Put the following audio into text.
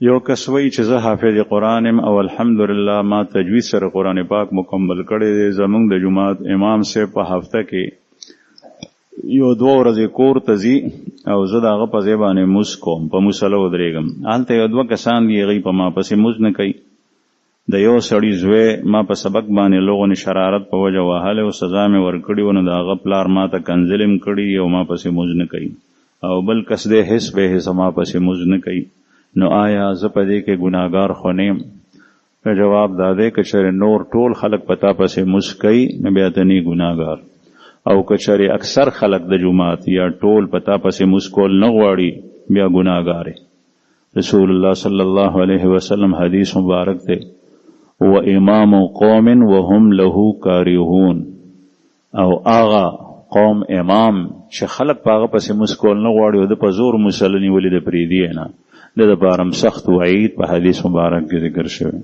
یو کس وی چې زه حافظ قرآن ام او الحمدلله ما تجوید سره قرآن پاک مکمل کړی دی. زمونږ د جماعت امام صاحب په هفته کې یو 2 ورځې کور ته ځي او زه د هغه په ځای باندې مونځ کوم، په مصلی ودرېږم. هلته یو 2 کسان دي، هغوی په ما پسې مونځ نه کوي. د یو سړي زوی ما په سبق باندې لغونې شرارت په وجه وهلی او سزا مې ورکړې وه، نو د هغه پلار ما ته کنځلې کړي او ما پسې مونځ نه کوي. او بل کس دی حس به حس ما پسې مونځ نه کوي. نو آیا زه په دې کې ګناهګار خو نه یم؟ جواب دا دی که چېرې نور ټول خلک په تا پسې مونځ کوي نو بیا ته نه ګناهګار، او که چېرې اکثر خلک د جماعت یا ټول په تا پسې مونځ کول نه غواړي بیا ګناهګار یې. رسول الله صلی الله علیه وسلم حدیث مبارک دی، و امام قوم وهم له کارهون، او آغا قوم امام چې خلک په هغه پسې مونځ کول نه غواړي او د په زور مسله نیولې د پرېږدي نه، د دپاره سخت وعید په حدیث مبارک کې ذکر شوی.